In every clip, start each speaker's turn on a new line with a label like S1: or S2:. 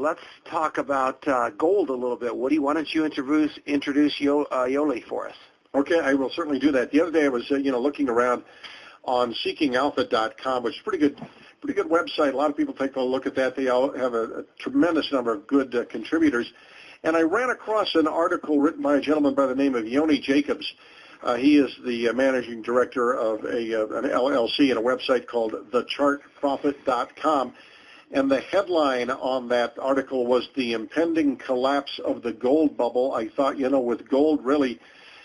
S1: let's talk about gold a little bit. Woody, why don't you introduce Yoli for us?
S2: Okay, I will certainly do that. The other day I was looking around on seekingalpha.com, which is a pretty good website. A lot of people take a look at that. They all have a tremendous number of good contributors. And I ran across an article written by a gentleman by the name of Yoni Jacobs. He is the managing director of an LLC and a website called thechartprofit.com. And the headline on that article was the impending collapse of the gold bubble. I thought, with gold really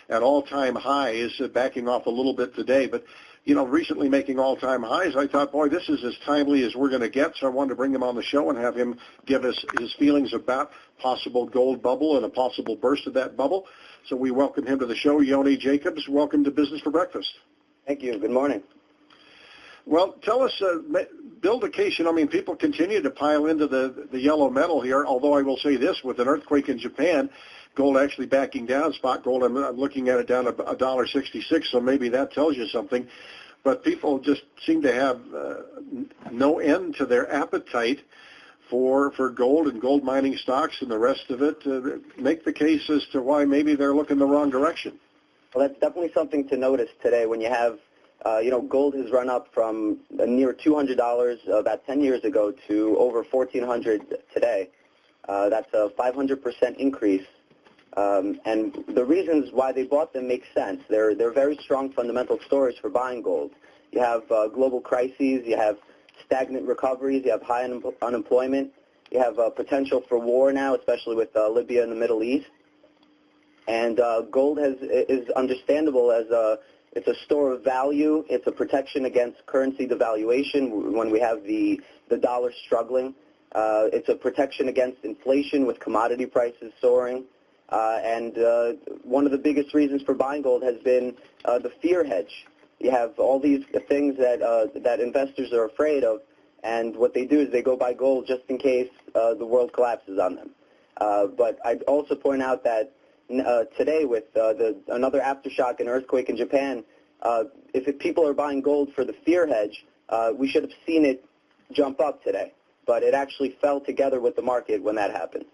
S2: at all-time highs, backing off a little bit today, but, recently making all-time highs, I thought, boy, this is as timely as we're going to get, so I wanted to bring him on the show and have him give us his feelings about possible gold bubble and a possible burst of that bubble. So we welcome him to the show. Yoni Jacobs, welcome to Business for Breakfast.
S3: Thank you. Good morning.
S2: Well, tell us, build a case. People continue to pile into the yellow metal here, although I will say this, with an earthquake in Japan, gold actually backing down. Spot gold, I'm looking at it down to $1.66, so maybe that tells you something. But people just seem to have no end to their appetite for gold and gold mining stocks and the rest of it. Make the case as to why maybe they're looking the wrong direction.
S3: Well, that's definitely something to notice today when you have, gold has run up from near $200 about 10 years ago to over $1,400 today. That's a 500% increase. And the reasons why they bought them make sense. They're very strong fundamental stories for buying gold. You have global crises, you have stagnant recoveries, you have high unemployment, you have potential for war now, especially with Libya and the Middle East. And gold is understandable as it's a store of value. It's a protection against currency devaluation when we have the dollar struggling. It's a protection against inflation with commodity prices soaring. And one of the biggest reasons for buying gold has been the fear hedge. You have all these things that investors are afraid of, and what they do is they go buy gold just in case the world collapses on them. But I'd also point out that today with another aftershock and earthquake in Japan, if people are buying gold for the fear hedge, we should have seen it jump up today. But it actually fell together with the market when that happened.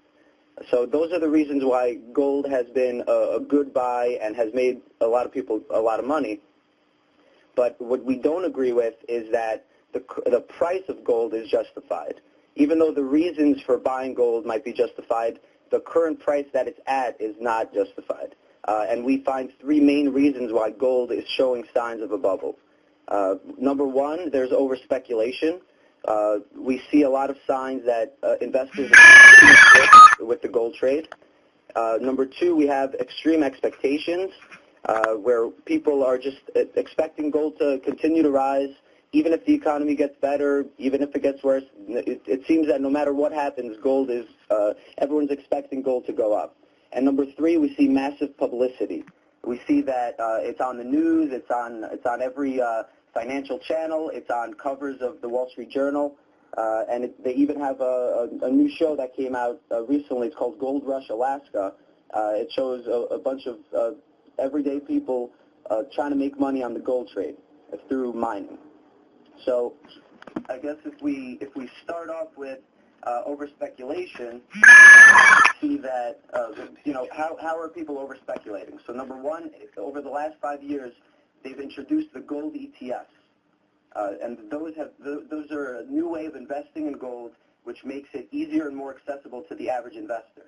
S3: So those are the reasons why gold has been a good buy and has made a lot of people a lot of money. But what we don't agree with is that the price of gold is justified. Even though the reasons for buying gold might be justified, the current price that it's at is not justified. And we find three main reasons why gold is showing signs of a bubble. Number one, there's over-speculation. We see a lot of signs that investors are with the gold trade. Number two, we have extreme expectations where people are just expecting gold to continue to rise, even if the economy gets better, even if it gets worse. It seems that no matter what happens, gold is everyone's expecting gold to go up. And number three, we see massive publicity. We see that it's on the news, it's on every financial channel, it's on covers of the Wall Street Journal, and they even have a new show that came out recently. It's called Gold Rush Alaska. It shows a bunch of everyday people trying to make money on the gold trade through mining. So I guess if we start off with over speculation, see that how are people over speculating? So number one, over the last 5 years, they've introduced the gold ETFs, and those are a new way of investing in gold, which makes it easier and more accessible to the average investor.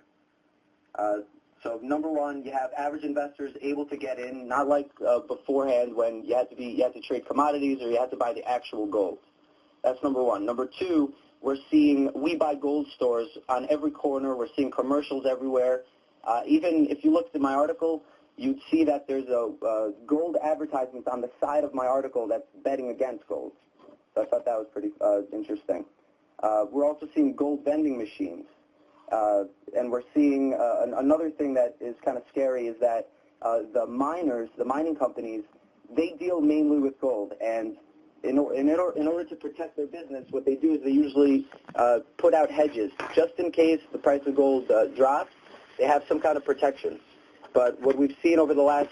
S3: So number one, you have average investors able to get in, not like beforehand when you had to trade commodities or you had to buy the actual gold. That's number one. Number two, we're seeing We Buy Gold stores on every corner. We're seeing commercials everywhere. Even if you looked at my article, you'd see that there's a gold advertisement on the side of my article that's betting against gold. So I thought that was pretty interesting. We're also seeing gold vending machines. And we're seeing another thing that is kind of scary is that the mining companies, they deal mainly with gold. And in order to protect their business, what they do is they usually put out hedges. Just in case the price of gold drops, they have some kind of protection. But what we've seen over the last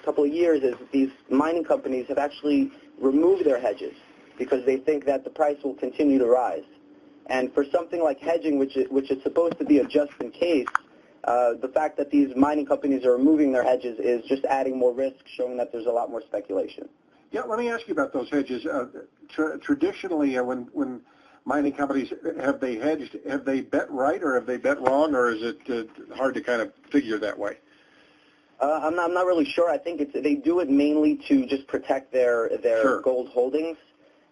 S3: couple of years is these mining companies have actually removed their hedges because they think that the price will continue to rise. And for something like hedging, which is supposed to be a just in case, the fact that these mining companies are removing their hedges is just adding more risk, showing that there's a lot more speculation.
S2: Yeah, let me ask you about those hedges. Traditionally, when mining companies, have they hedged, have they bet right or have they bet wrong, or is it hard to kind of figure that way?
S3: I'm not really sure. I think they do it mainly to just protect their
S2: Sure.
S3: gold holdings,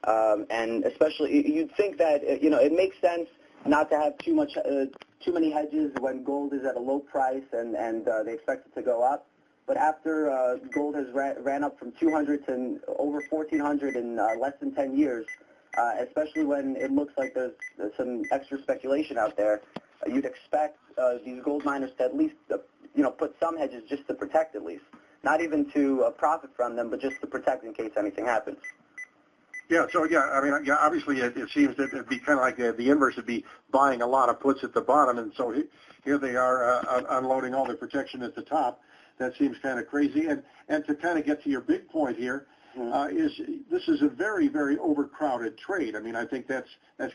S3: and especially you'd think that it makes sense not to have too many hedges when gold is at a low price and they expect it to go up. But after gold has ran up from 200 to over 1,400 in less than 10 years, especially when it looks like there's some extra speculation out there, you'd expect these gold miners to at least put some hedges just to protect, at least. Not even to profit from them, but just to protect in case anything happens.
S2: Yeah, so I mean, obviously it seems that it'd be kind of like the inverse would be buying a lot of puts at the bottom, and so here they are unloading all their protection at the top. That seems kind of crazy. And to kind of get to your big point here, this is a very, very overcrowded trade. I mean, I think that's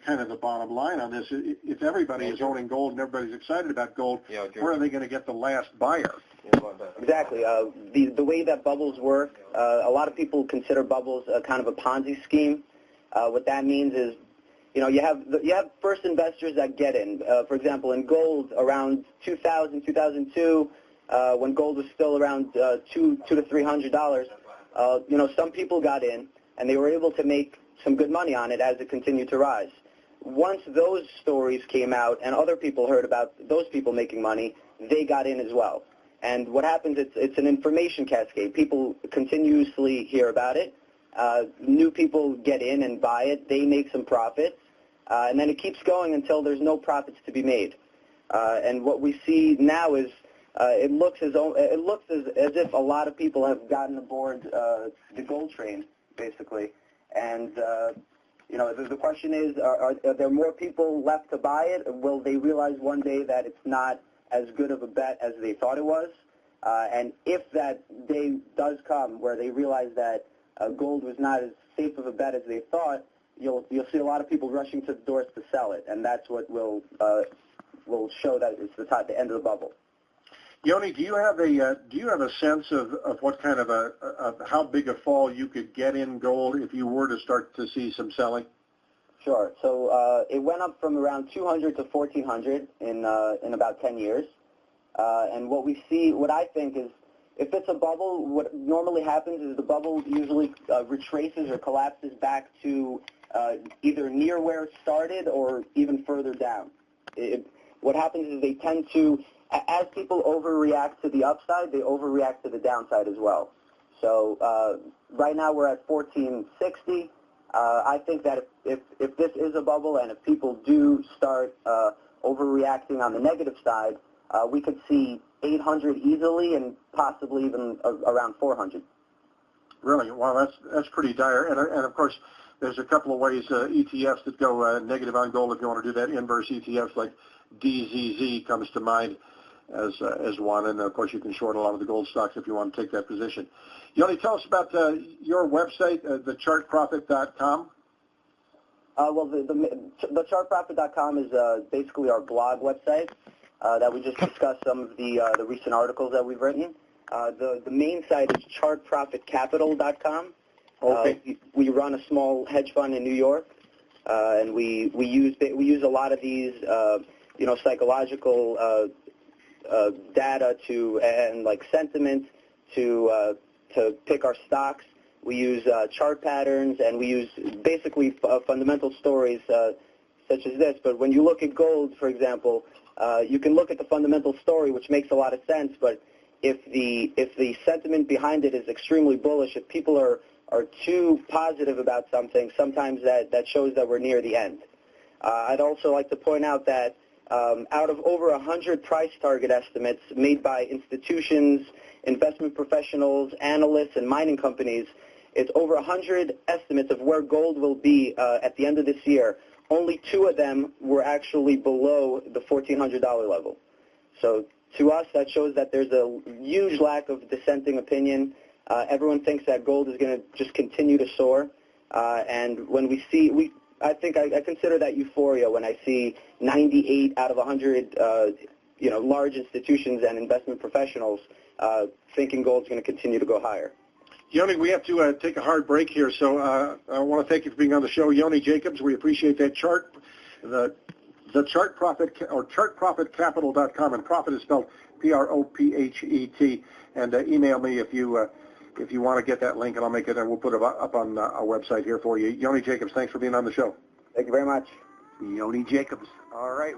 S2: kind of the bottom line on this. If everybody is owning gold and everybody's excited about gold, where are they going to get the last buyer?
S3: Exactly. The way that bubbles work, a lot of people consider bubbles kind of a Ponzi scheme. What that means is, you have first investors that get in. For example, in gold around 2000, 2002, when gold was still around $200 to $300, some people got in and they were able to make some good money on it as it continued to rise. Once those stories came out and other people heard about those people making money, they got in as well. And what happens, it's an information cascade. People continuously hear about it. New people get in and buy it. They make some profits. And then it keeps going until there's no profits to be made. And what we see now is it looks as if a lot of people have gotten aboard the gold train, basically. And the question is, are there more people left to buy it? Will they realize one day that it's not as good of a bet as they thought it was? And if that day does come where they realize that gold was not as safe of a bet as they thought, you'll see a lot of people rushing to the doors to sell it, and that's what will show that it's the end of the bubble.
S2: Yoni, do you have a sense of what kind of how big a fall you could get in gold if you were to start to see some selling?
S3: Sure. So it went up from around 200 to 1,400 in about 10 years. And what I think is, if it's a bubble, what normally happens is the bubble usually retraces or collapses back to either near where it started or even further down. What happens is they tend to, as people overreact to the upside, they overreact to the downside as well. So right now we're at 1460. I think that if this is a bubble and if people do start overreacting on the negative side, we could see 800 easily and possibly even around 400.
S2: Really? Well, that's pretty dire. And of course, there's a couple of ways ETFs that go negative on gold if you want to do that. Inverse ETFs like DZZ comes to mind as one. And of course, you can short a lot of the gold stocks if you want to take that position. Yoni, tell us about your website, thechartprofit.com.
S3: Well, the chartprofit.com is basically our blog website that we just discussed some of the recent articles that we've written. The main site is chartprofitcapital.com.
S2: Okay.
S3: We run a small hedge fund in New York, and we use a lot of these psychological data and like sentiment to pick our stocks. We use chart patterns, and we use basically fundamental stories such as this. But when you look at gold, for example, you can look at the fundamental story, which makes a lot of sense. But if the sentiment behind it is extremely bullish, if people are too positive about something, sometimes that shows that we're near the end. I'd also like to point out that out of over 100 price target estimates made by institutions, investment professionals, analysts, and mining companies, it's over 100 estimates of where gold will be at the end of this year. Only 2 of them were actually below the $1,400 level. So to us, that shows that there's a huge lack of dissenting opinion. Everyone thinks that gold is going to just continue to soar. And when we see, I think I consider that euphoria when I see 98 out of 100, large institutions and investment professionals thinking gold's going to continue to go higher.
S2: Yoni, we have to take a hard break here, so I want to thank you for being on the show. Yoni Jacobs, we appreciate that chart. The chart profit or chartprofitcapital.com, and profit is spelled Prophet, and email me if you want to get that link, and I'll make it, and we'll put it up on our website here for you. Yoni Jacobs, thanks for being on the show.
S3: Thank you very much.
S1: Yoni Jacobs. All right.